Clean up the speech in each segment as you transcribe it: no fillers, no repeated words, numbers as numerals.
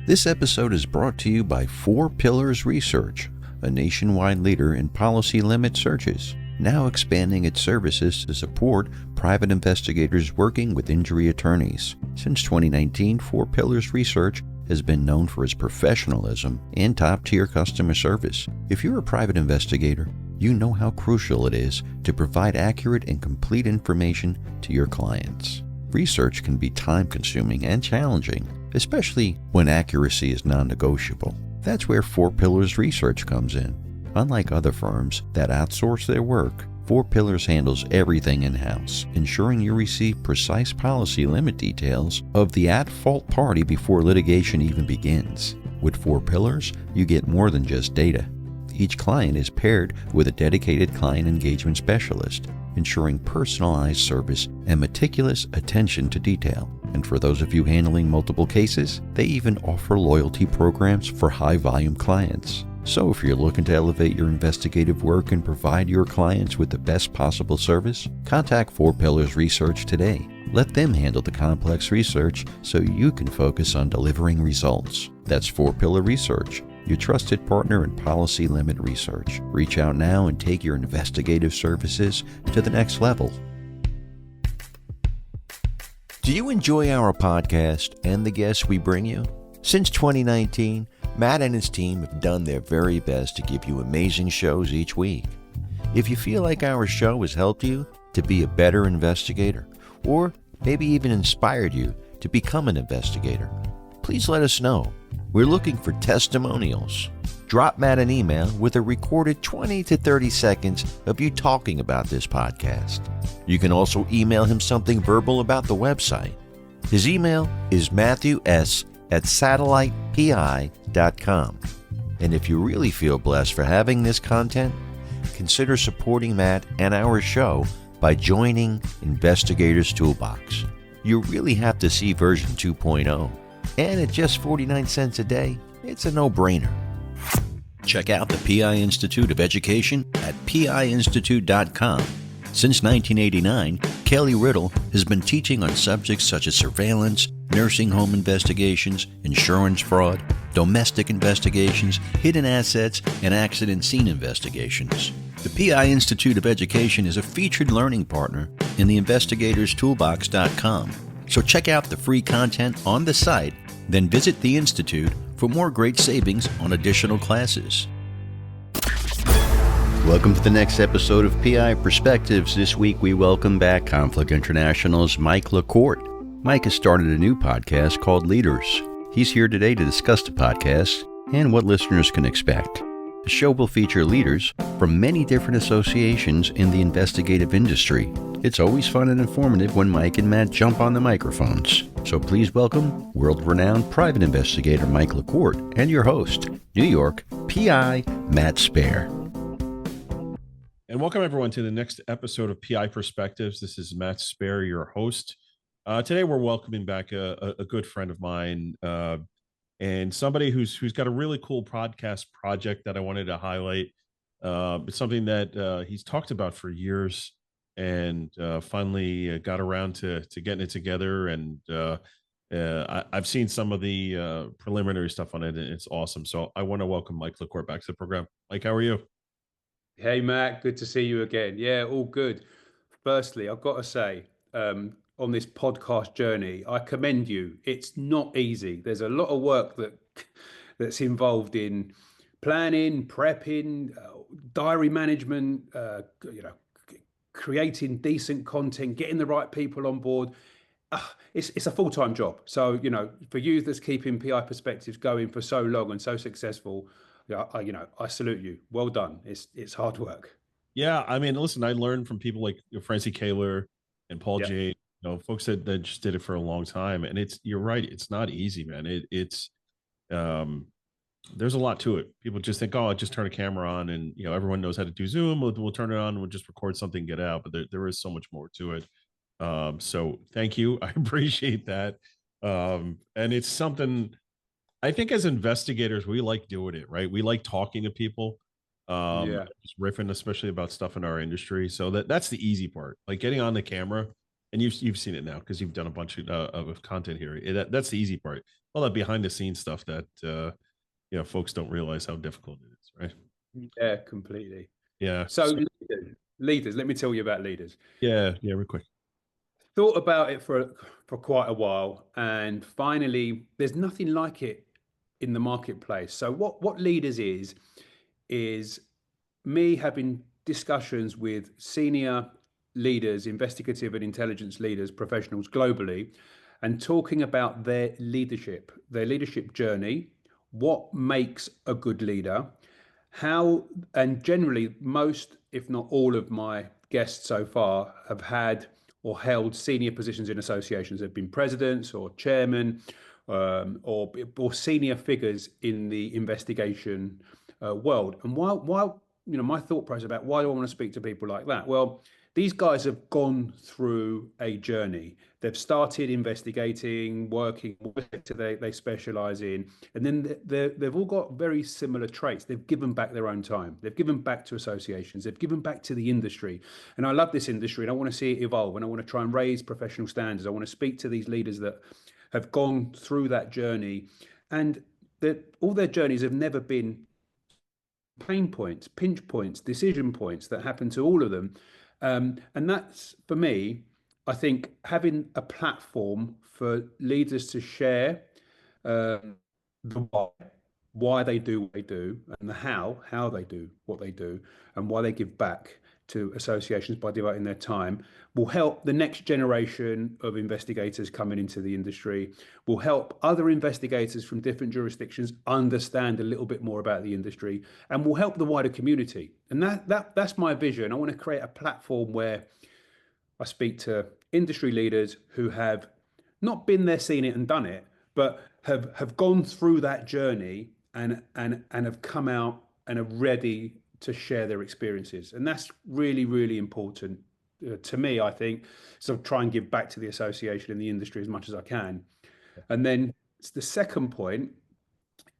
This episode is brought to you by 4 Pillars Research, a nationwide leader in policy limit searches, now expanding its services to support private investigators working with injury attorneys. Since 2019, 4 Pillars Research has been known for its professionalism and top-tier customer service. If you're a private investigator, you know how crucial it is to provide accurate and complete information to your clients. Research can be time-consuming and challenging, especially when accuracy is non-negotiable. That's where 4 Pillars Research comes in. Unlike other firms that outsource their work, 4 Pillars handles everything in-house, ensuring you receive precise policy limit details of the at-fault party before litigation even begins. With 4 Pillars, you get more than just data. Each client is paired with a dedicated client engagement specialist, ensuring personalized service and meticulous attention to detail. And for those of you handling multiple cases, they even offer loyalty programs for high-volume clients. So if you're looking to elevate your investigative work and provide your clients with the best possible service, contact 4 Pillars Research today. Let them handle the complex research so you can focus on delivering results. That's 4 Pillar Research, your trusted partner in policy limit research. Reach out now and take your investigative services to the next level. Do you enjoy our podcast and the guests we bring you? Since 2019, Matt and his team have done their very best to give you amazing shows each week. If you feel like our show has helped you to be a better investigator, or maybe even inspired you to become an investigator, please let us know. We're looking for testimonials. Drop Matt an email with a recorded 20 to 30 seconds of you talking about this podcast. You can also email him something verbal about the website. His email is matthews@satellitepi.com. And if you really feel blessed for having this content, consider supporting Matt and our show by joining Investigator's Toolbox. You really have to see version 2.0. And at just 49 cents a day, it's a no-brainer. Check out the PI Institute of Education at piinstitute.com. Since 1989, Kelly Riddle has been teaching on subjects such as surveillance, nursing home investigations, insurance fraud, domestic investigations, hidden assets, and accident scene investigations. The PI Institute of Education is a featured learning partner in the investigatorstoolbox.com. So check out the free content on the site, then visit the Institute for more great savings on additional classes. Welcome to the next episode of PI Perspectives. This week we welcome back Conflict International's Mike LaCorte. Mike has started a new podcast called Leaders. He's here today to discuss the podcast and what listeners can expect. The show will feature leaders from many different associations in the investigative industry. It's always fun and informative when Mike and Matt jump on the microphones. So please welcome world-renowned private investigator Mike LaCorte and your host, New York PI Matt Spaier. And welcome everyone to the next episode of PI Perspectives. This is Matt Spaier, your host. Today we're welcoming back a good friend of mine and somebody who's got a really cool podcast project that I wanted to highlight. It's something that he's talked about for years and finally got around to getting it together. And I've seen some of the preliminary stuff on it, and it's awesome. So I want to welcome Mike LaCorte back to the program. Mike, how are you? Hey, Matt, good to see you again. Yeah, all good. Firstly, I've got to say, on this podcast journey, I commend you. It's not easy. There's a lot of work that's involved in planning, prepping, diary management, creating decent content, getting the right people on board. It's a full-time job. So, for you that's keeping PI Perspectives going for so long and so successful, I salute you. Well done. It's hard work. Yeah, I mean, listen, I learned from people like Francie Kaler and Paul J. Folks that just did it for a long time, and you're right. It's not easy, man. It's there's a lot to it. People just think, oh, I just turn a camera on, and everyone knows how to do Zoom. We'll turn it on, and we'll just record something, and get out. But there is so much more to it. So thank you. I appreciate that. And it's something. I think as investigators, we like doing it, right? We like talking to people, just riffing, especially about stuff in our industry. So that's the easy part, like getting on the camera and you've seen it now because you've done a bunch of content here. That's the easy part. All that behind the scenes stuff that folks don't realize how difficult it is, right? Yeah, completely. Yeah. So leaders, let me tell you about leaders. Yeah, real quick. Thought about it for quite a while, and finally, there's nothing like it in the marketplace. So what leaders is me having discussions with senior leaders, investigative and intelligence leaders, professionals globally, and talking about their leadership journey, what makes a good leader, how, and generally, most, if not all, of my guests so far have had or held senior positions in associations. They've been presidents or chairmen, or senior figures in the investigation world. And while my thought process about why do I want to speak to people like that? Well, these guys have gone through a journey. They've started investigating, working, what sector they specialize in, and then they've all got very similar traits. They've given back their own time. They've given back to associations. They've given back to the industry. And I love this industry, and I want to see it evolve, and I want to try and raise professional standards. I want to speak to these leaders that have gone through that journey, and that all their journeys have never been pain points, pinch points, decision points that happen to all of them. And that's, for me, I think having a platform for leaders to share the why they do what they do, and the how they do what they do, and why they give back to associations by devoting their time, will help the next generation of investigators coming into the industry, will help other investigators from different jurisdictions understand a little bit more about the industry, and will help the wider community. And that's my vision. I want to create a platform where I speak to industry leaders who have not been there, seen it, and done it, but have gone through that journey and have come out and are ready to share their experiences. And that's really, really important to me, I think. So try and give back to the association and the industry as much as I can. And then the second point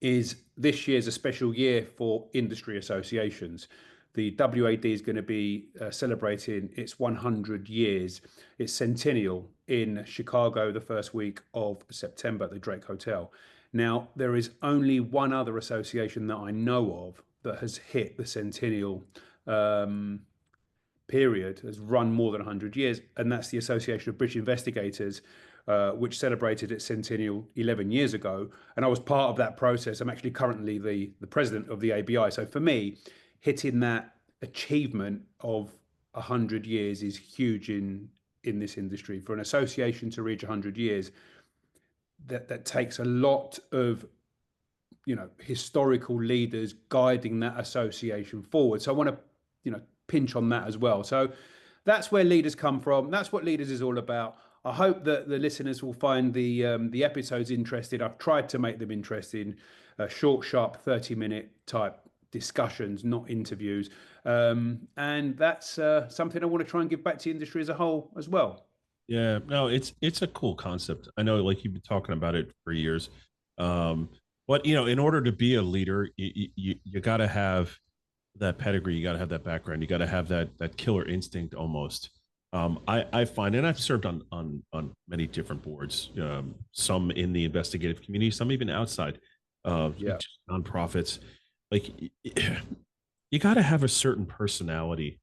is this year's a special year for industry associations. The WAD is going to be celebrating its 100 years, its centennial in Chicago the first week of September at the Drake Hotel. Now, there is only one other association that I know of that has hit the centennial period, has run more than 100 years, and that's the Association of British Investigators, which celebrated its centennial 11 years ago. And I was part of that process. I'm actually currently the president of the ABI. So for me, hitting that achievement of 100 years is huge in this industry. For an association to reach 100 years, that takes a lot of historical leaders guiding that association forward. So I want to pinch on that as well. So that's where leaders come from. That's what Leaders is all about. I hope that the listeners will find the episodes interesting. I've tried to make them interesting, short, sharp, 30-minute type discussions, not interviews. And that's something I want to try and give back to the industry as a whole as well. Yeah, no, it's a cool concept. I know, like, you've been talking about it for years. But in order to be a leader, you got to have that pedigree, you got to have that background, you got to have that killer instinct almost. I find, and I've served on many different boards, some in the investigative community, some even outside, just nonprofits. Like, you got to have a certain personality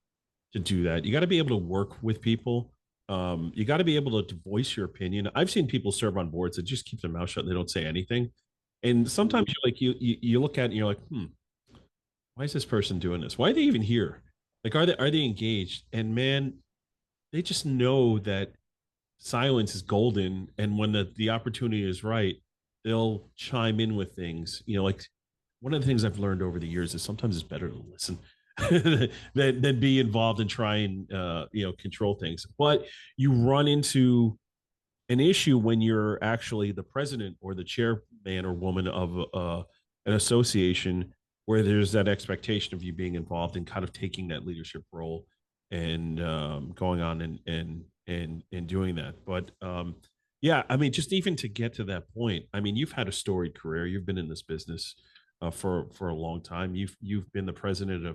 to do that. You got to be able to work with people. You got to be able to voice your opinion. I've seen people serve on boards that just keep their mouth shut and they don't say anything. And sometimes you look at it and you're like, why is this person doing this? Why are they even here? Like, are they engaged? And man, they just know that silence is golden. And when the opportunity is right, they'll chime in with things. Like, one of the things I've learned over the years is sometimes it's better to listen than be involved and try and control things. But you run into an issue when you're actually the president or the chairman or woman of an association, where there's that expectation of you being involved and kind of taking that leadership role and going on and doing that. But yeah, I mean, just even to get to that point, I mean, you've had a storied career. You've been in this business for a long time. You've been the president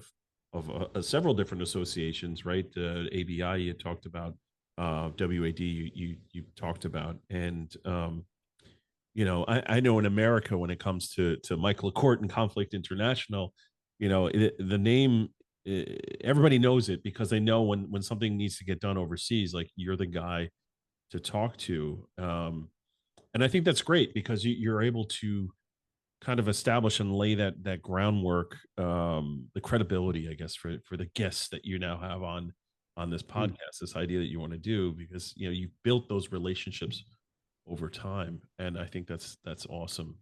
of several different associations, right? ABI you talked about, WAD you talked about. And I know in America, when it comes to Michael LaCorte and Conflict International, the name, everybody knows it because they know when something needs to get done overseas, like you're the guy to talk to. And I think that's great because you're able to kind of establish and lay that groundwork, the credibility, I guess, for the guests that you now have on this podcast, this idea that you want to do, because you built those relationships over time, and I think that's awesome.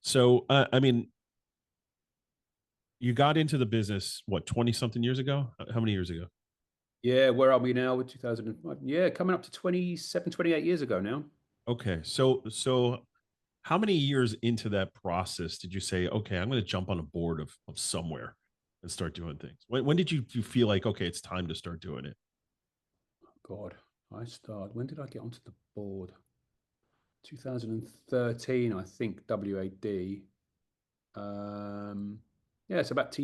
So I mean, you got into the business what, 20 something years ago? How many years ago? Yeah, where are we now with 2005? Yeah, coming up to 27, 28 years ago now. Okay, so how many years into that process did you say, okay, I'm going to jump on a board of somewhere and start doing things? When did you feel like, okay, it's time to start doing it? God, when did I get onto the board? 2013, I think, WAD. Yeah, it's about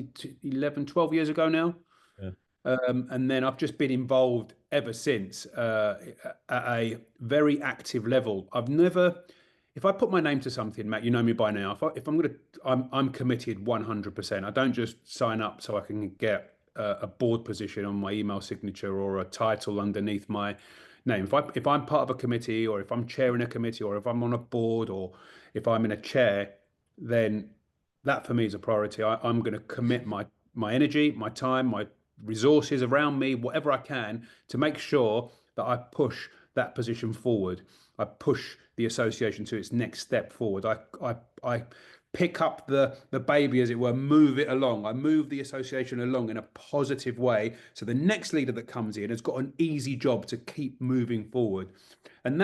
11, 12 years ago now. Yeah. And then I've just been involved ever since, at a very active level. If I put my name to something, Matt, you know me by now. I'm committed 100%. I don't just sign up so I can get a board position on my email signature or a title underneath my name. If I'm part of a committee, or if I'm chairing a committee, or if I'm on a board, or if I'm in a chair, then that for me is a priority. I'm going to commit my energy, my time, my resources around me, whatever I can, to make sure that I push that position forward. I push the association to its next step forward. I pick up the baby, as it were, move it along. I move the association along in a positive way, so the next leader that comes in has got an easy job to keep moving forward. And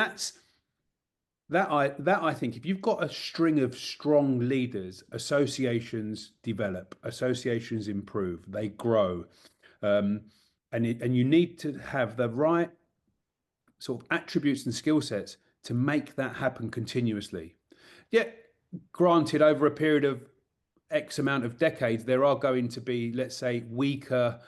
I think if you've got a string of strong leaders, associations develop, associations improve, they grow. And you need to have the right sort of attributes and skill sets to make that happen continuously. Yet, granted, over a period of X amount of decades, there are going to be, let's say, weaker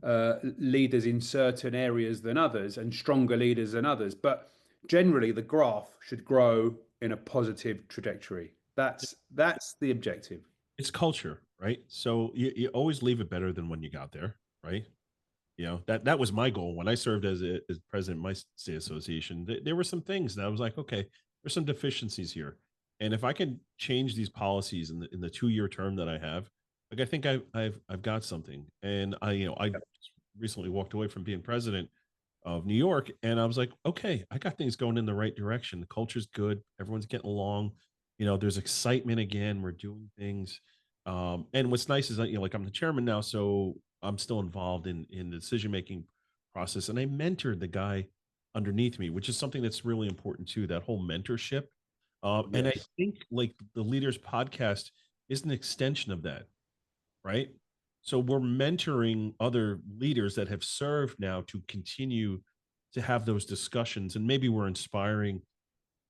leaders in certain areas than others, and stronger leaders than others. But generally, the graph should grow in a positive trajectory. That's the objective. It's culture, right? So you always leave it better than when you got there, right? That was my goal when I served as president of my state association. There were some things that I was like, okay, there's some deficiencies here, and if I can change these policies in the 2-year term that I have, like, I think I've got something. And I recently walked away from being president of New York, and I was like, okay, I got things going in the right direction. The culture's good, everyone's getting along. There's excitement again. We're doing things. And what's nice is that, like, I'm the chairman now, so I'm still involved in the decision making process, and I mentored the guy underneath me, which is something that's really important too. That whole mentorship, and I Yes. think, like, the Leaders Podcast is an extension of that, right? So we're mentoring other leaders that have served now to continue to have those discussions, and maybe we're inspiring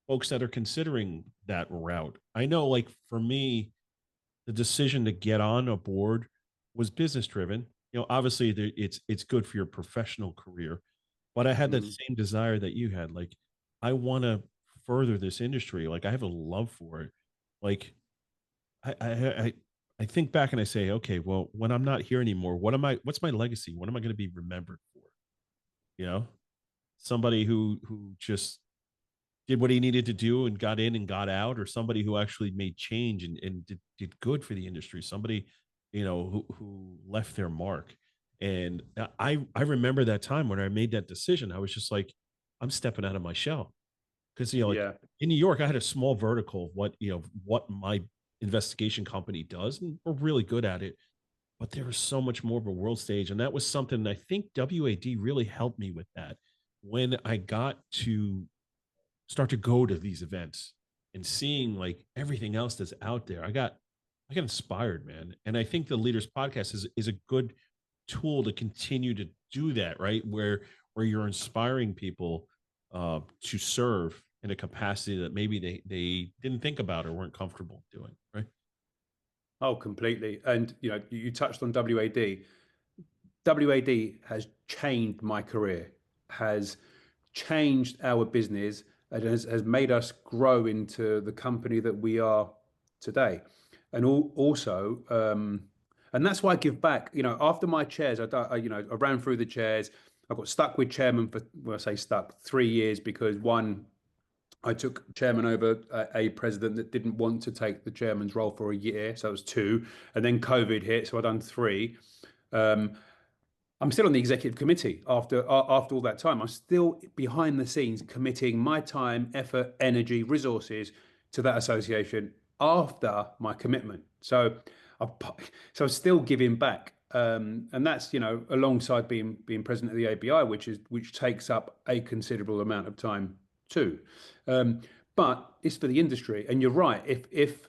folks that are considering that route. I know, like, for me, the decision to get on a board was business driven. Obviously, it's good for your professional career, but I had that Mhm. same desire that you had. Like, I want to further this industry. Like, I have a love for it. Like, I think back and I say, okay, well, when I'm not here anymore, what's my legacy? What am I going to be remembered for? You know, somebody who just did what he needed to do and got in and got out, or somebody who actually made change and did good for the industry, somebody, who left their mark. And I remember that time when I made that decision. I was just like, I'm stepping out of my shell, because like, Yeah. in New York, I had a small vertical of what my investigation company does, and we're really good at it, but there was so much more of a world stage. And that was something I think WAD really helped me with. That when I got to start to go to these events and seeing, like, everything else that's out there, I got inspired, man. And I think the Leaders Podcast is a good tool to continue to do that, right? Where you're inspiring people to serve in a capacity that maybe they didn't think about or weren't comfortable doing, right? Oh, completely. And you touched on WAD. WAD has changed my career, has changed our business and has made us grow into the company that we are today. And also, and that's why I give back. After my chairs, I ran through the chairs. I got stuck with chairman for, well, I say stuck, 3 years, because one, I took chairman over a president that didn't want to take the chairman's role for a year, so it was two, and then COVID hit, so I done three. Um, I'm still on the executive committee after all that time. I'm still behind the scenes committing my time, effort, energy, resources to that association after my commitment. So I'm still giving back, and that's alongside being president of the ABI, which takes up a considerable amount of time too. But it's for the industry, and you're right. If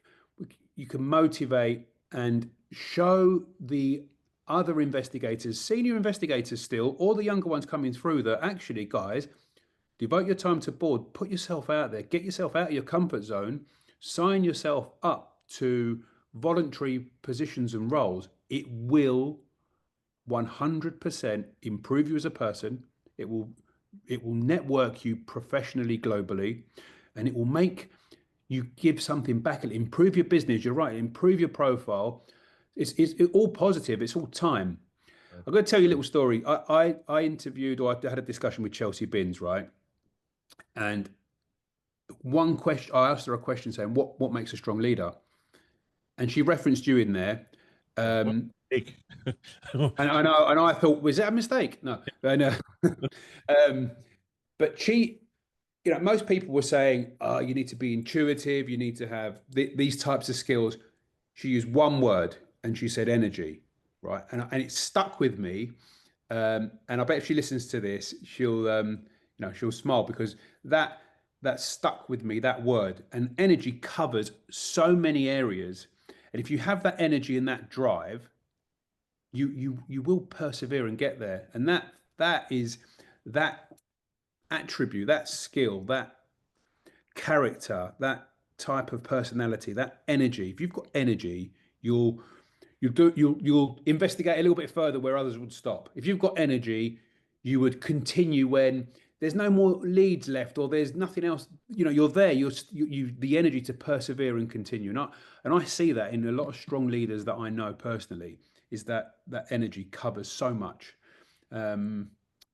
you can motivate and show the other investigators, senior investigators still, or the younger ones coming through, that actually, guys, devote your time to board, put yourself out there, get yourself out of your comfort zone, sign yourself up to voluntary positions and roles. It will 100% improve you as a person. It will network you professionally, globally, and it will make you give something back. It'll improve your business. You're right, improve your profile. It's all positive. It's all time. Right. I'm going to tell you a little story. I interviewed, or I had a discussion with Chelsea Binns, right? And one question, I asked her a question saying, what makes a strong leader? And she referenced you in there. And I thought, was that a mistake? No. But she, most people were saying, you need to be intuitive, you need to have these types of skills. She used one word, and she said energy, right? And it stuck with me. And I bet if she listens to this, she'll smile, because that stuck with me, that word. And energy covers so many areas. And if you have that energy and that drive, you will persevere and get there. And that attribute, that skill, that character, that type of personality, that energy. If you've got energy, you'll investigate a little bit further where others would stop. If you've got energy, you would continue when there's no more leads left, or there's nothing else. You're there. You the energy to persevere and continue. And I see that in a lot of strong leaders that I know personally, is that energy covers so much. And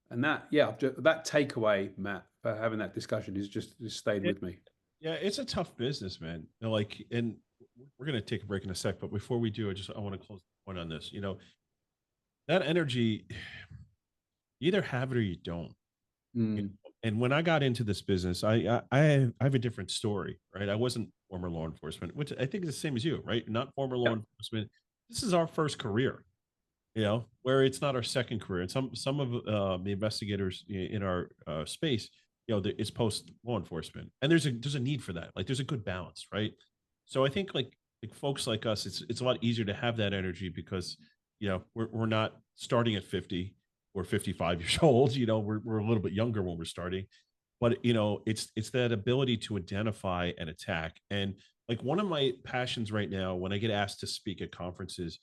that takeaway, Matt, for having that discussion is just stayed with me. Yeah, it's a tough business, man. And we're going to take a break in a sec, but before we do, I want to close the point on this. That energy, you either have it or you don't. And when I got into this business, I have a different story, right? I wasn't former law enforcement, which I think is the same as you, right? Not former law enforcement. This is our first career, where it's not our second career. And some of the investigators in our space, it's post law enforcement, and there's a need for that. Like, there's a good balance, right? So I think like folks like us, it's a lot easier to have that energy, because we're not starting at 50 or 55 years old. We're a little bit younger when we're starting, but it's that ability to identify and attack. And like, one of my passions right now, when I get asked to speak at conferences,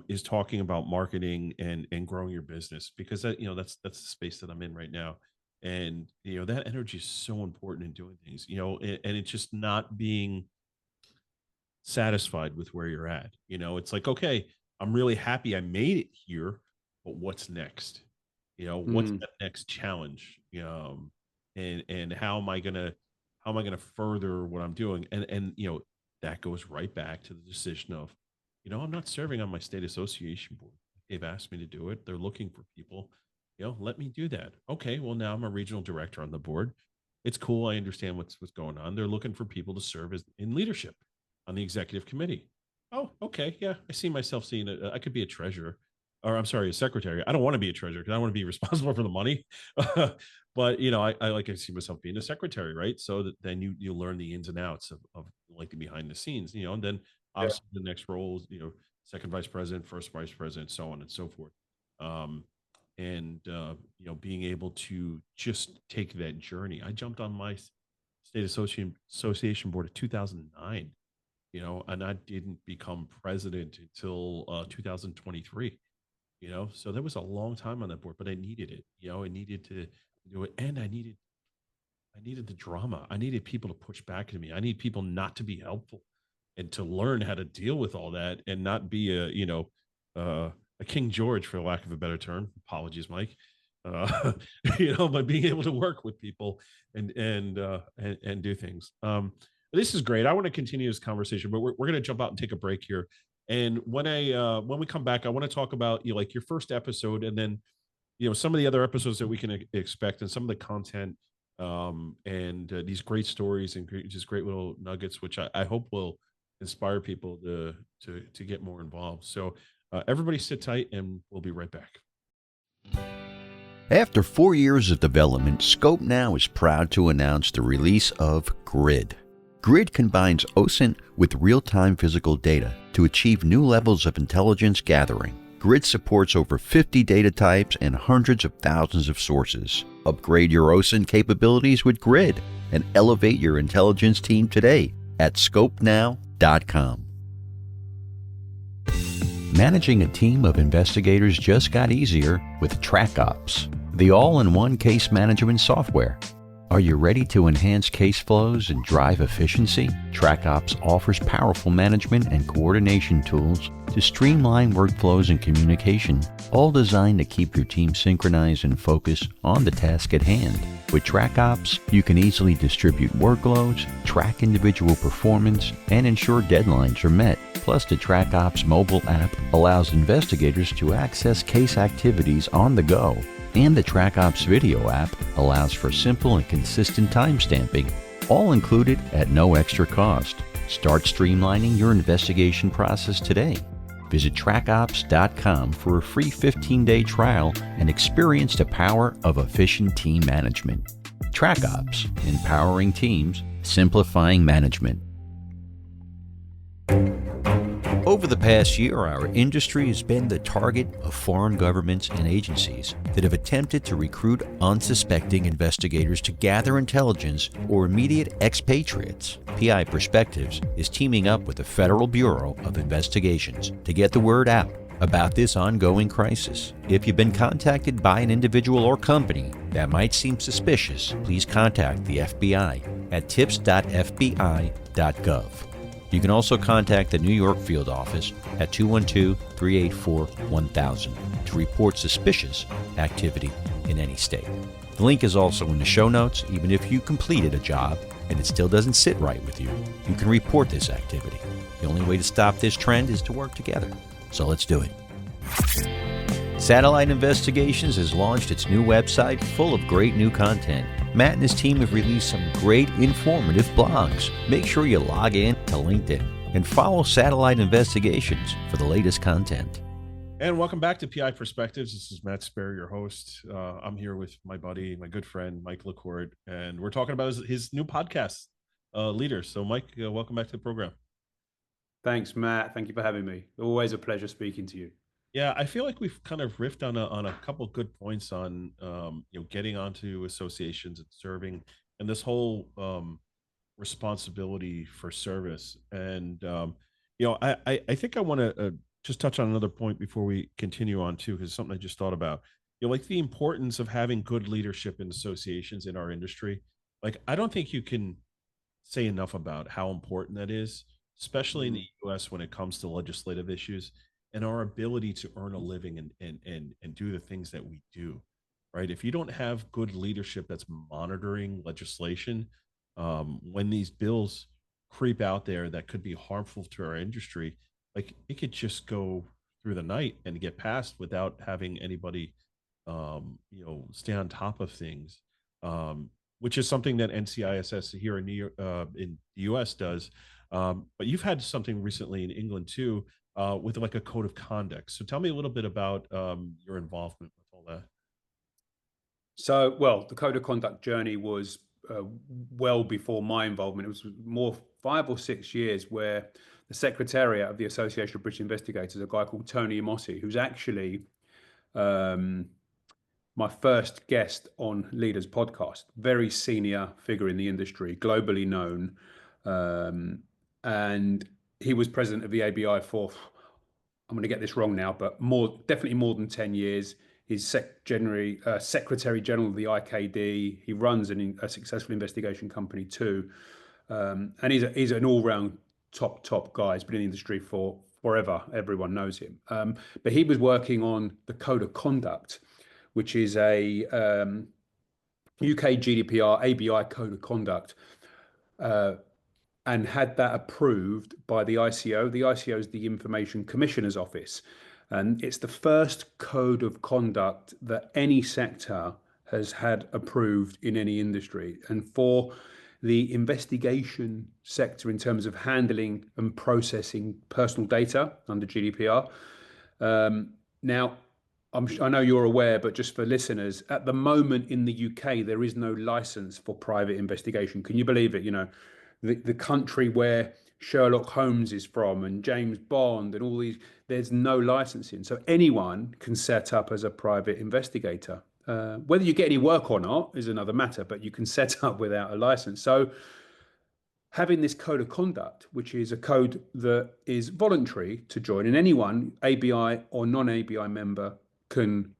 is talking about marketing and growing your business, because that's the space that I'm in right now. And that energy is so important in doing things, and it's just not being satisfied with where you're at. It's like, okay, I'm really happy I made it here, but what's next? What's that next challenge? And how am I gonna further what I'm doing? And that goes right back to the decision of, I'm not serving on my state association board. They've asked me to do it. They're looking for people. Let me do that. Okay, well, now I'm a regional director on the board. It's cool. I understand what's going on. They're looking for people to serve in leadership on the executive committee. Oh, okay. Yeah, I see myself seeing it. I could be a treasurer, or I'm sorry, a secretary. I don't want to be a treasurer because I want to be responsible for the money. But I see myself being a secretary, right? So that then you learn the ins and outs of like the behind the scenes, and then obviously the next role is, second vice president, first vice president, so on and so forth. And being able to just take that journey. I jumped on my state association board in 2009, and I didn't become president until 2023. So there was a long time on that board, but I needed it. I needed to do it. And I needed the drama. I needed people to push back at me. I need people not to be helpful and to learn how to deal with all that and not be a King George, for lack of a better term. Apologies, Mike. Uh, but being able to work with people and do things. This is great. I want to continue this conversation, but we're going to jump out and take a break here. And when we come back, I want to talk about like your first episode, and then some of the other episodes that we can expect, and some of the content, and these great stories and just great little nuggets, which I hope will inspire people to get more involved. So everybody sit tight, and we'll be right back. After 4 years of development, Scope Now is proud to announce the release of Grid. Grid combines OSINT with real-time physical data to achieve new levels of intelligence gathering. Grid supports over 50 data types and hundreds of thousands of sources. Upgrade your OSINT capabilities with Grid and elevate your intelligence team today at scopenow.com. Managing a team of investigators just got easier with TrackOps, the all-in-one case management software. Are you ready to enhance case flows and drive efficiency? TrackOps offers powerful management and coordination tools to streamline workflows and communication, all designed to keep your team synchronized and focused on the task at hand. With TrackOps, you can easily distribute workloads, track individual performance, and ensure deadlines are met. Plus, the TrackOps mobile app allows investigators to access case activities on the go. And the TrackOps video app allows for simple and consistent timestamping, all included at no extra cost. Start streamlining your investigation process today. Visit trackops.com for a free 15-day trial and experience the power of efficient team management. TrackOps, empowering teams, simplifying management. Over the past year, our industry has been the target of foreign governments and agencies that have attempted to recruit unsuspecting investigators to gather intelligence or immediate expatriates. PI Perspectives is teaming up with the Federal Bureau of Investigations to get the word out about this ongoing crisis. If you've been contacted by an individual or company that might seem suspicious, please contact the FBI at tips.fbi.gov. You can also contact the New York field office at 212-384-1000 to report suspicious activity in any state. The link is also in the show notes. Even if you completed a job and it still doesn't sit right with you, you can report this activity. The only way to stop this trend is to work together. So let's do it. Satellite Investigations has launched its new website full of great new content. Matt and his team have released some great informative blogs. Make sure you log in to LinkedIn and follow Satellite Investigations for the latest content. And welcome back to PI Perspectives. This is Matt Spaier, your host. I'm here with my buddy, my good friend, Mike LaCorte, and we're talking about his new podcast, Leader. So, Mike, welcome back to the program. Thanks, Matt. Thank you for having me. Always a pleasure speaking to you. Yeah, I feel like we've kind of riffed on a couple of good points on getting onto associations and serving, and this whole responsibility for service. And I think I want to just touch on another point before we continue on too, because something I just thought about. Like the importance of having good leadership in associations in our industry. Like I don't think you can say enough about how important that is, especially in the U.S. when it comes to legislative issues and our ability to earn a living and do the things that we do, right? If you don't have good leadership that's monitoring legislation, when these bills creep out there that could be harmful to our industry, like it could just go through the night and get passed without having anybody, stay on top of things, which is something that NCISS here in in the U.S. does. But you've had something recently in England too, with like a code of conduct. So tell me a little bit about your involvement with all that. So, well, the code of conduct journey was well before my involvement. It was more 5 or 6 years where the Secretariat of the Association of British Investigators, a guy called Tony Imossi, who's actually my first guest on Leaders podcast, very senior figure in the industry, globally known. And he was president of the ABI for, I'm going to get this wrong now, but definitely more than 10 years. He's Secretary General of the IKD. He runs a successful investigation company too, and he's an all-round top guy. He's been in the industry for forever. Everyone knows him. But he was working on the Code of Conduct, which is a UK GDPR ABI Code of Conduct, and had that approved by the ICO. The ICO is the Information Commissioner's Office, and it's the first code of conduct that any sector has had approved in any industry. And for the investigation sector, in terms of handling and processing personal data under GDPR, now, I know you're aware, but just for listeners, at the moment in the UK, there is no license for private investigation. Can you believe it? The country where Sherlock Holmes is from and James Bond and all these, there's no licensing. So anyone can set up as a private investigator. Whether you get any work or not is another matter, but you can set up without a license. So having this code of conduct, which is a code that is voluntary to join, and anyone, ABI or non-ABI member, can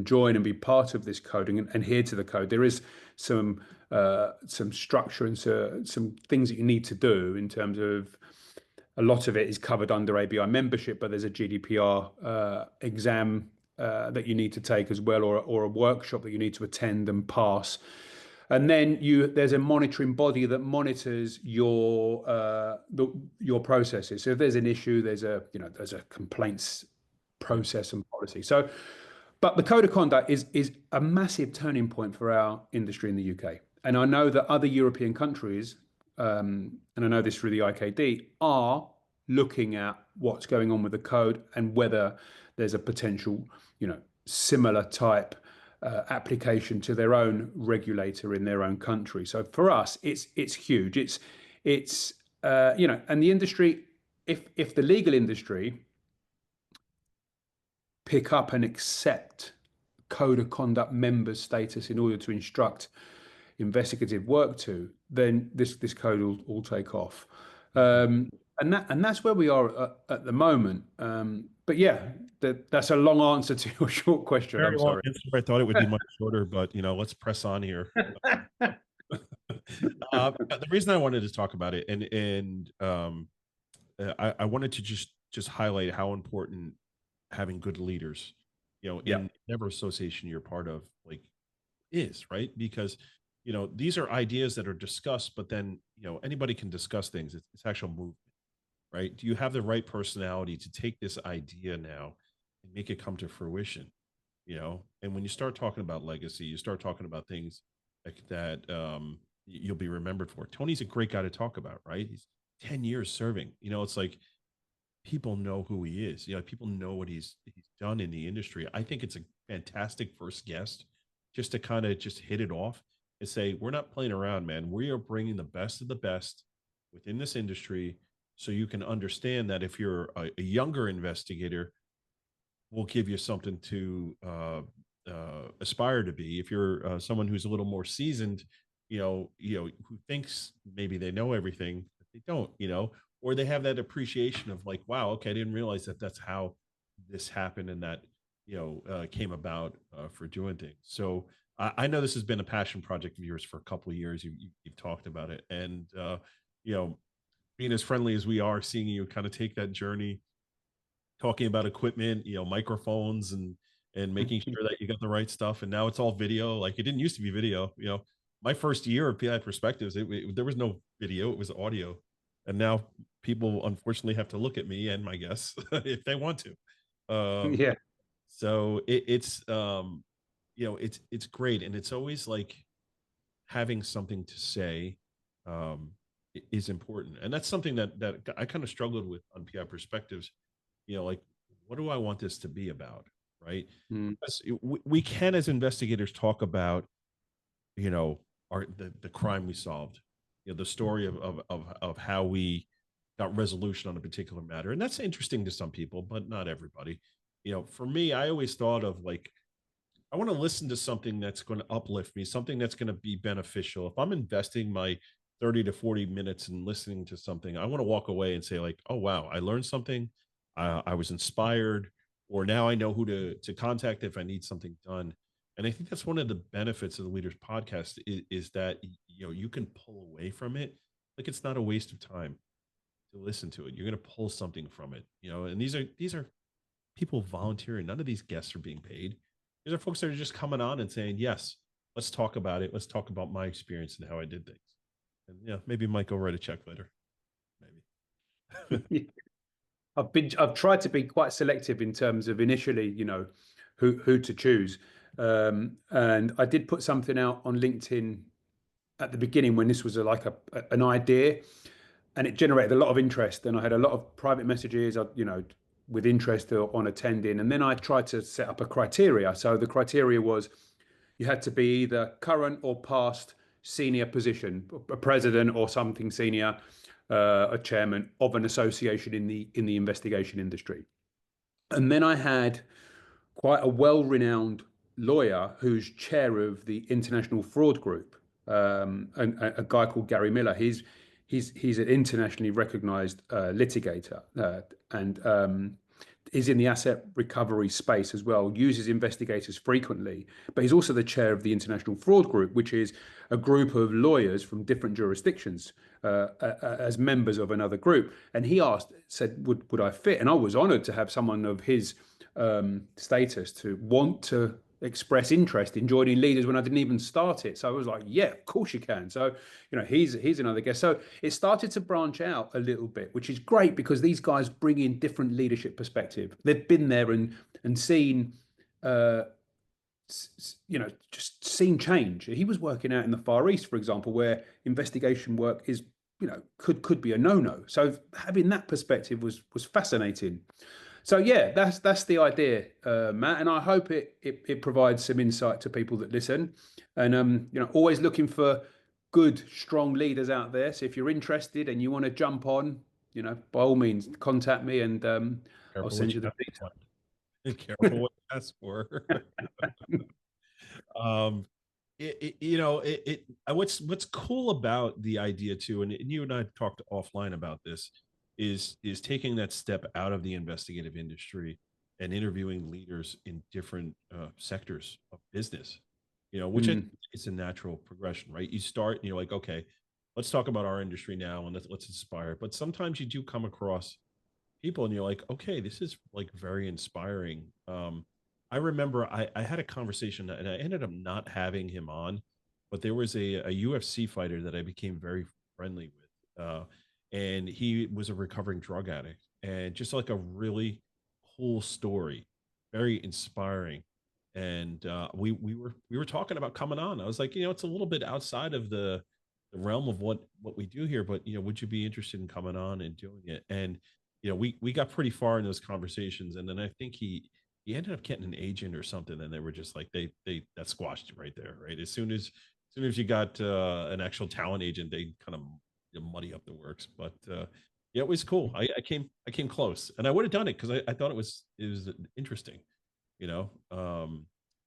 join and be part of this code and adhere to the code. There is some structure and some things that you need to do in terms of, a lot of it is covered under ABI membership, but there's a GDPR exam that you need to take as well, or a workshop that you need to attend and pass. And then there's a monitoring body that monitors your processes. So if there's an issue, there's a complaints process and policy. So, but the code of conduct is a massive turning point for our industry in the UK. And I know that other European countries, and I know this through the IKD, are looking at what's going on with the code and whether there's a potential, similar type application to their own regulator in their own country. So for us, it's huge. It's and the industry, if the legal industry pick up and accept code of conduct member status in order to instruct investigative work to, then this code will take off. And that's where we are at the moment. But yeah, that's a long answer to your short question. Very I'm long sorry. answer. I thought it would be much shorter, but let's press on here. The reason I wanted to talk about it, and I wanted to just highlight how important having good leaders, in whatever association you're part of, is, right? Because these are ideas that are discussed, but then anybody can discuss things. It's actual movement, right? Do you have the right personality to take this idea now and make it come to fruition? And when you start talking about legacy, you start talking about things that you'll be remembered for. Tony's a great guy to talk about, right? He's 10 years serving. It's like people know who he is. People know what he's done in the industry. I think it's a fantastic first guest just to kind of just hit it off and say, we're not playing around, man. We are bringing the best of the best within this industry, so you can understand that if you're a younger investigator, we'll give you something to aspire to be. If you're someone who's a little more seasoned, who thinks maybe they know everything, but they don't, or they have that appreciation of like, wow, okay, I didn't realize that that's how this happened and that came about for doing things. So I know this has been a passion project of yours for a couple of years. You've talked about it, and being as friendly as we are, seeing you kind of take that journey, talking about equipment, microphones, and making sure that you got the right stuff. And now it's all video. Like, it didn't used to be video. My first year of PI Perspectives, there was no video; it was audio. And now people unfortunately have to look at me and my guests if they want to. Yeah. So it's great, and it's always like having something to say is important, and that's something that I kind of struggled with on PI Perspectives. Like, what do I want this to be about, right? Because we can, as investigators, talk about the crime we solved, the story of how we got resolution on a particular matter, and that's interesting to some people, but not everybody. For me, I always thought of like, I want to listen to something that's going to uplift me, something that's going to be beneficial. If I'm investing my 30 to 40 minutes in listening to something, I want to walk away and say like, oh, wow, I learned something. I was inspired, or now I know who to contact if I need something done. And I think that's one of the benefits of the Leaders Podcast is that you can pull away from it. Like, it's not a waste of time to listen to it. You're going to pull something from it, and these are people volunteering. None of these guests are being paid. These are folks that are just coming on and saying, yes, let's talk about it. Let's talk about my experience and how I did things. And yeah, maybe Mike will write a check later. Maybe. I've tried to be quite selective in terms of initially, who to choose. And I did put something out on LinkedIn at the beginning when this was an idea, and it generated a lot of interest. And I had a lot of private messages, with interest on attending. And then I tried to set up a criteria. So the criteria was you had to be either current or past senior position, a president or something senior, a chairman of an association in the investigation industry. And then I had quite a well-renowned lawyer who's chair of the International Fraud Group, and a guy called Gary Miller. He's an internationally recognized litigator, and is in the asset recovery space as well, uses investigators frequently, but he's also the chair of the International Fraud Group, which is a group of lawyers from different jurisdictions as members of another group. And he said, would I fit? And I was honored to have someone of his status to want to express interest in joining Leaders when I didn't even start it. So I was like, yeah, of course you can. So, he's another guest. So it started to branch out a little bit, which is great because these guys bring in different leadership perspective. They've been there and seen, just seen change. He was working out in the Far East, for example, where investigation work is, could be a no-no. So having that perspective was fascinating. So yeah, that's the idea, Matt, and I hope it provides some insight to people that listen. And always looking for good, strong leaders out there. So if you're interested and you want to jump on, by all means, contact me, and I'll send you the details. Be careful what you ask for. What's cool about the idea too, and you and I talked offline about this, is taking that step out of the investigative industry and interviewing leaders in different sectors of business, which it's a natural progression, right? You start and you're like, okay, let's talk about our industry now and let's inspire. But sometimes you do come across people and you're like, okay, this is like very inspiring. I remember I had a conversation and I ended up not having him on, but there was a UFC fighter that I became very friendly with. And he was a recovering drug addict, and just like a really cool story, very inspiring. And we were talking about coming on. I was like, it's a little bit outside of the realm of what we do here, but would you be interested in coming on and doing it? And we got pretty far in those conversations, and then I think he ended up getting an agent or something, and they were just like they that squashed it right there, right? As soon as you got an actual talent agent, they kind of muddy up the works. But yeah, it was cool. I came close, and I would have done it because I thought it was interesting,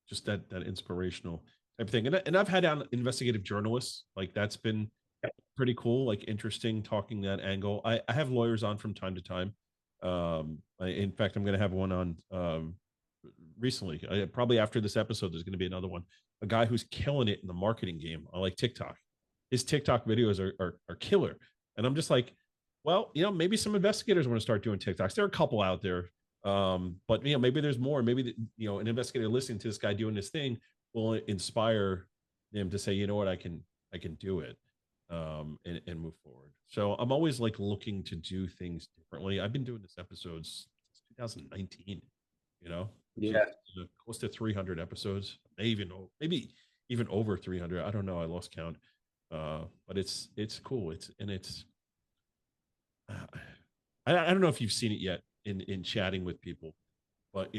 just that inspirational type of thing. And I've had on investigative journalists, like that's been pretty cool, like interesting, talking that angle. I have lawyers on from time to time. In fact, I'm going to have one on recently. Probably after this episode, there's going to be another one. A guy who's killing it in the marketing game on like TikTok. His TikTok videos are killer. And I'm just like, well, maybe some investigators want to start doing TikToks. There are a couple out there. But maybe there's more. Maybe an investigator listening to this guy doing this thing will inspire them to say, you know what, I can do it, and move forward. So I'm always like looking to do things differently. I've been doing this episodes since 2019, Yeah. So close to 300 episodes, maybe even over 300. I don't know. I lost count. But it's cool. I don't know if you've seen it yet in chatting with people, but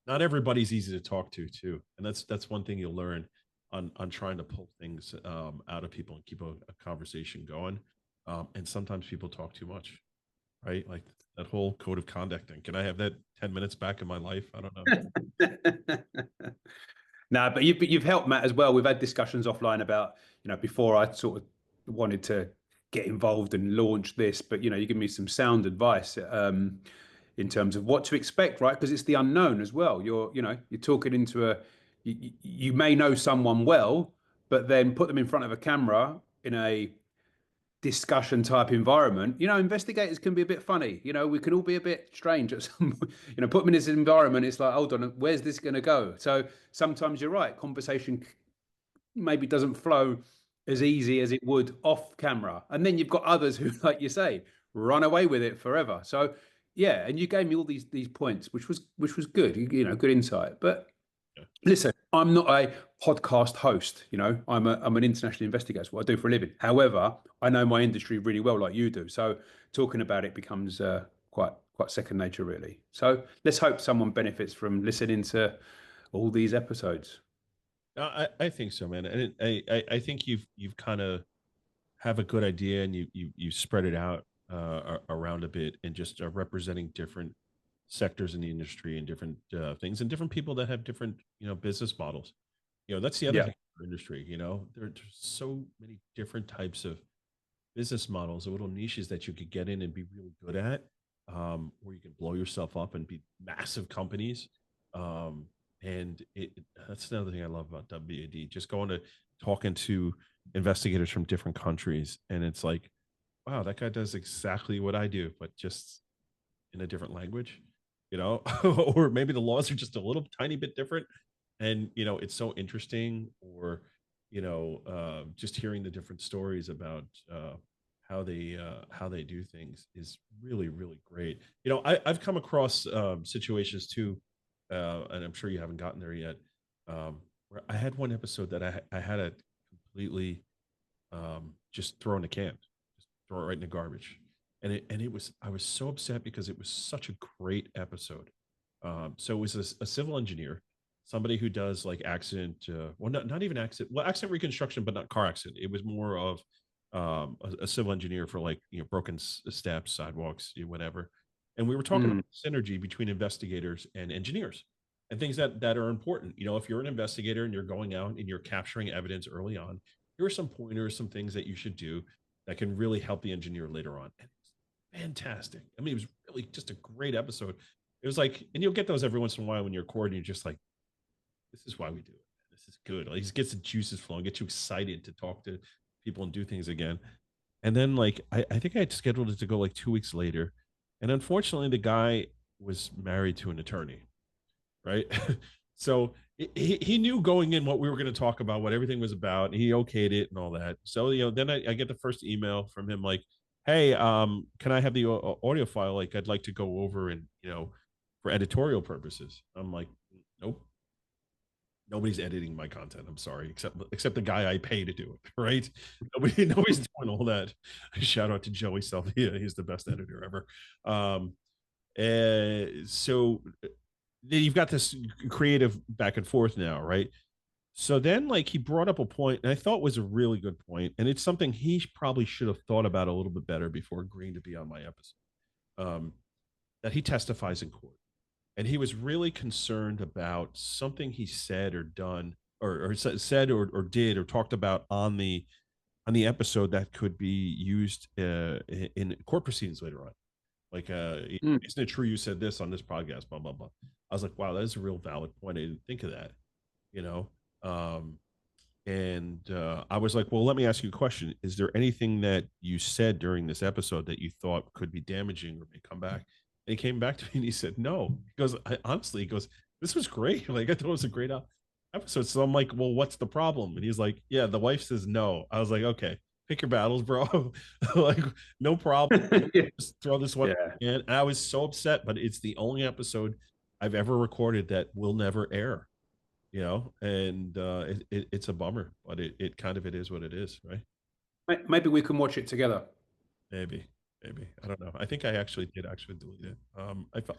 not everybody's easy to talk to too. And that's one thing you'll learn on trying to pull things out of people and keep a conversation going. And sometimes people talk too much, right? Like that whole code of conduct thing. Can I have that 10 minutes back in my life? I don't know. No, but you've helped, Matt, as well. We've had discussions offline about, before I sort of wanted to get involved and launch this, but you give me some sound advice. in terms of what to expect, right? Because it's the unknown as well. You're talking into you may know someone well, but then put them in front of a camera in a discussion type environment. Investigators can be a bit funny. We can all be a bit strange at some point. Put them in this environment, it's like, hold on, where's this going to go? So sometimes you're right, conversation maybe doesn't flow as easy as it would off camera. And then you've got others who, like you say, run away with it forever. So yeah, and you gave me all these points, which was good, good insight. But listen, I'm not a podcast host. I'm an international investigator. That's what I do for a living. However, I know my industry really well, like you do. So talking about it becomes quite second nature, really. So let's hope someone benefits from listening to all these episodes. I think so, man. And I think you've kind of have a good idea, and you spread it out around a bit, and just representing different sectors in the industry and different things, and different people that have different business models. That's the other thing in our industry. There's so many different types of business models, or little niches that you could get in and be really good at, where you can blow yourself up and be massive companies. And that's another thing I love about WAD, just going to talking to investigators from different countries. And it's like, wow, that guy does exactly what I do, but just in a different language, or maybe the laws are just a little tiny bit different. And, it's so interesting. Or, just hearing the different stories about how they do things is really, really great. I've come across situations too, and I'm sure you haven't gotten there yet, where I had one episode that I had to completely just throw in the can, just throw it right in the garbage. And I was so upset because it was such a great episode. So it was a civil engineer, somebody who does like accident, not even accident, well, accident reconstruction, but not car accident. It was more of a civil engineer for like, broken steps, sidewalks, whatever. And we were talking about synergy between investigators and engineers, and things that are important. If you're an investigator and you're going out and you're capturing evidence early on, here are some pointers, some things that you should do that can really help the engineer later on. And it was fantastic. I mean, it was really just a great episode. It was like, and you'll get those every once in a while when you're recording, you're just like, this is why we do it. This is good. Like, it gets the juices flowing, get you excited to talk to people and do things again. And then like, I think I had scheduled it to go like 2 weeks later. And unfortunately, the guy was married to an attorney, right? So he knew going in what we were going to talk about, what everything was about. And he okayed it and all that. So, then I get the first email from him like, hey, can I have the audio file? Like, I'd like to go over and, for editorial purposes. I'm like, nope. Nobody's editing my content. I'm sorry, except the guy I pay to do it, right? Nobody's doing all that. Shout out to Joey Salvia. He's the best editor ever. So you've got this creative back and forth now, right? So then like he brought up a point, and I thought was a really good point, and it's something he probably should have thought about a little bit better before agreeing to be on my episode. That he testifies in court. And he was really concerned about something he said or done, or said or did or talked about on the episode that could be used in court proceedings later on. Like, isn't it true you said this on this podcast? Blah blah blah. I was like, wow, that is a real valid point. I didn't think of that. And I was like, well, let me ask you a question. Is there anything that you said during this episode that you thought could be damaging or may come back? And he came back to me and he said, no. He goes, honestly, he goes, this was great. Like, I thought it was a great episode. So I'm like, well, what's the problem? And he's like, yeah, the wife says no. I was like, okay, pick your battles, bro. Like, no problem. Just throw this one in. And I was so upset, but it's the only episode I've ever recorded that will never air, and it's a bummer, but it is what it is, right? Maybe we can watch it together. Maybe I don't know. I think I actually did delete it. I felt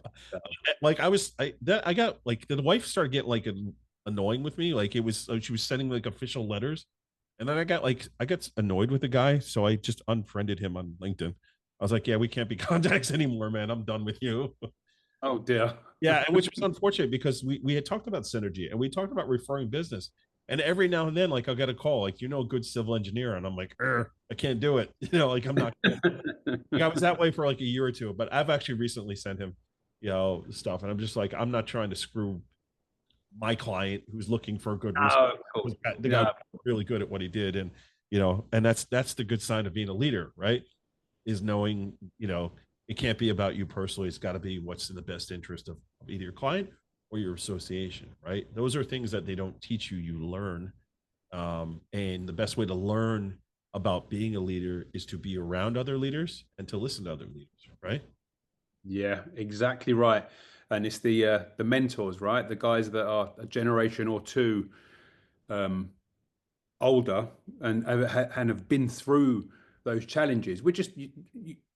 like I got like the wife started getting like annoying with me. Like, it was, she was sending like official letters, and then I got annoyed with the guy, so I just unfriended him on LinkedIn. I was like, yeah, we can't be contacts anymore, man. I'm done with you. Oh dear. Yeah, which was unfortunate because we had talked about synergy and we talked about referring business. And every now and then, like, I'll get a call, like, a good civil engineer. And I'm like, I can't do it. Like, I'm not good. Like, I was that way for like a year or two, but I've actually recently sent him stuff. And I'm just like, I'm not trying to screw my client who's looking for a good resource. Oh, cool. The guy was really good at what he did. And, and that's the good sign of being a leader, right? Is knowing, it can't be about you personally. It's got to be what's in the best interest of either your client or your association, right? Those are things that they don't teach you, you learn. And the best way to learn about being a leader is to be around other leaders and to listen to other leaders, right? Yeah, exactly right. And it's the mentors, right? The guys that are a generation or two older and have been through those challenges. We're just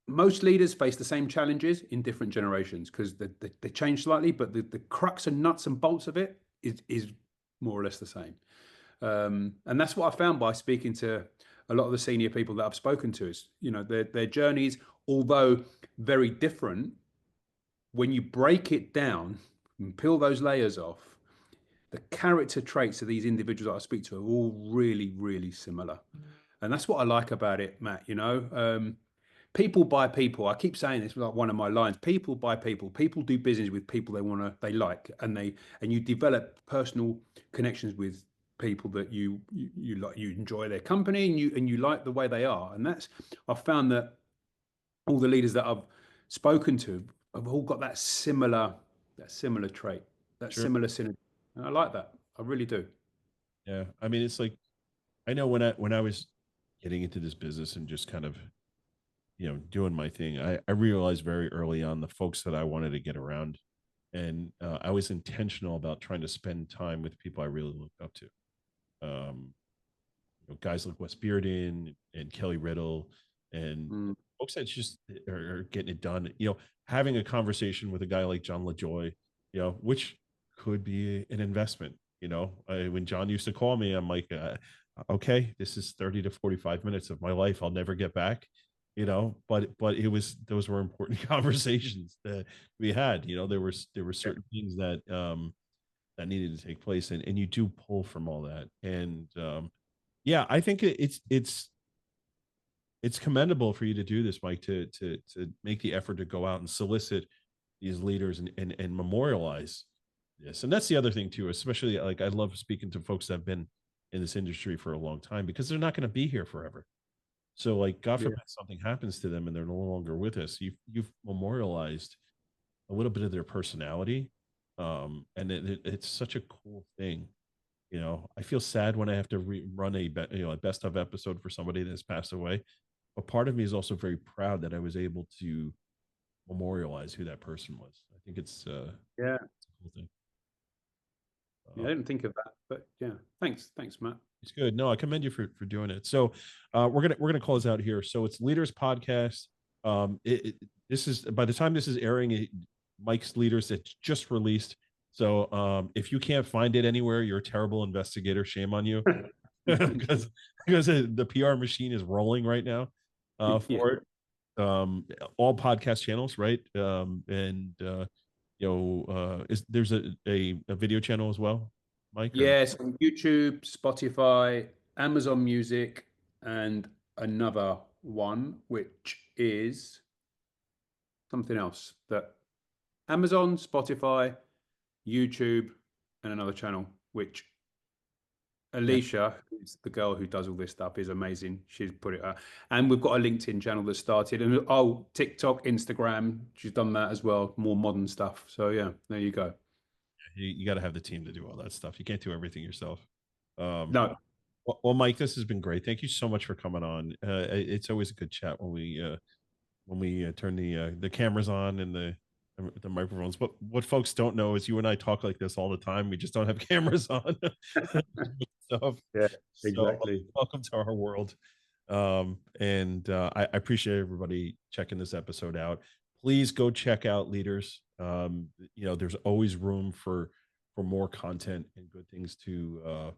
most leaders face the same challenges in different generations because they change slightly, but the crux and nuts and bolts of it is more or less the same. And that's what I found by speaking to a lot of the senior people that I've spoken to is, their journeys, although very different, when you break it down and peel those layers off, the character traits of these individuals that I speak to are all really, really similar. And that's what I like about it, Matt. People buy people. I keep saying this, like one of my lines: people buy people. People do business with people they like, and you develop personal connections with people that you like. You enjoy their company, and you like the way they are. And I've found that all the leaders that I've spoken to have all got that similar trait, that Sure. similar synergy. And I like that. I really do. Yeah. I mean, it's like, I know when I was getting into this business and just kind of, doing my thing, I realized very early on the folks that I wanted to get around. And I was intentional about trying to spend time with people I really looked up to. Um, guys like Wes Bearden and Kelly Riddle and folks that just are getting it done. Having a conversation with a guy like John LaJoy, which could be an investment. When John used to call me, I'm like, okay, this is 30 to 45 minutes of my life I'll never get back. But those were important conversations that we had. There were certain things that that needed to take place, and you do pull from all that. And yeah, I think it's commendable for you to do this, Mike, to make the effort to go out and solicit these leaders and memorialize this. And that's the other thing too, especially like I love speaking to folks that have been in this industry for a long time because they're not going to be here forever. So like, God forbid something happens to them and they're no longer with us. You've memorialized a little bit of their personality. And it's such a cool thing. I feel sad when I have to run a best of episode for somebody that's passed away. But part of me is also very proud that I was able to memorialize who that person was. I think it's Yeah. it's a cool thing. Yeah, I didn't think of that, but yeah, thanks, Matt. It's good. No, I commend you for doing it. So we're gonna close out here. So it's Leaders Podcast. This is, by the time this is airing, Mike's Leaders, it's just released. So if you can't find it anywhere, you're a terrible investigator. Shame on you, because the PR machine is rolling right now for it. All podcast channels, right? There's a video channel as well, Mike? Yes, on YouTube, Spotify, Amazon Music, and another one, which is something else that Amazon, Spotify, YouTube, and another channel, which Alicia, who's the girl who does all this stuff, is amazing. She's put it up. And we've got a LinkedIn channel that started. And TikTok, Instagram, she's done that as well. More modern stuff. So yeah, there you go. You got to have the team to do all that stuff. You can't do everything yourself. No. Well, Mike, this has been great. Thank you so much for coming on. It's always a good chat when we turn the cameras on and the microphones. But what folks don't know is you and I talk like this all the time. We just don't have cameras on. Stuff. Yeah, So, exactly. welcome to our world. I appreciate everybody checking this episode out. Please go check out Leaders. There's always room for more content and good things to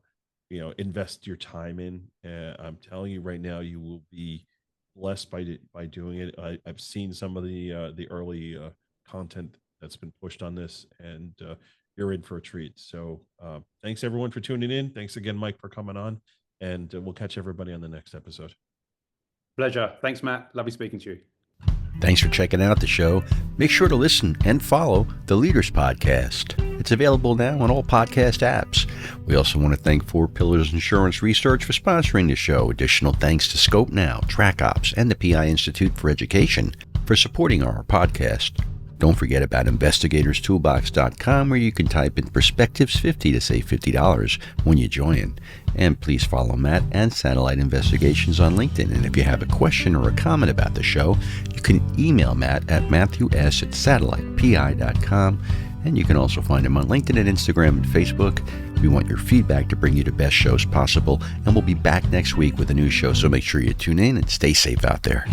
invest your time in. I'm telling you right now, you will be blessed by doing it. I've seen some of the early content that's been pushed on this, and you're in for a treat. So thanks everyone for tuning in. Thanks again, Mike, for coming on, and we'll catch everybody on the next episode. Pleasure. Thanks, Matt. Lovely speaking to you. Thanks for checking out the show. Make sure to listen and follow the Leaders Podcast. It's available now on all podcast apps. We also want to thank 4 Pillars Insurance Research for sponsoring the show. Additional thanks to Scope Now, TrackOps, and the PI Institute for Education for supporting our podcast. Don't forget about investigatorstoolbox.com, where you can type in Perspectives 50 to save $50 when you join. And please follow Matt and Satellite Investigations on LinkedIn. And if you have a question or a comment about the show, you can email Matt at matthews@satellitepi.com. And you can also find him on LinkedIn and Instagram and Facebook. We want your feedback to bring you the best shows possible. And we'll be back next week with a new show, so make sure you tune in and stay safe out there.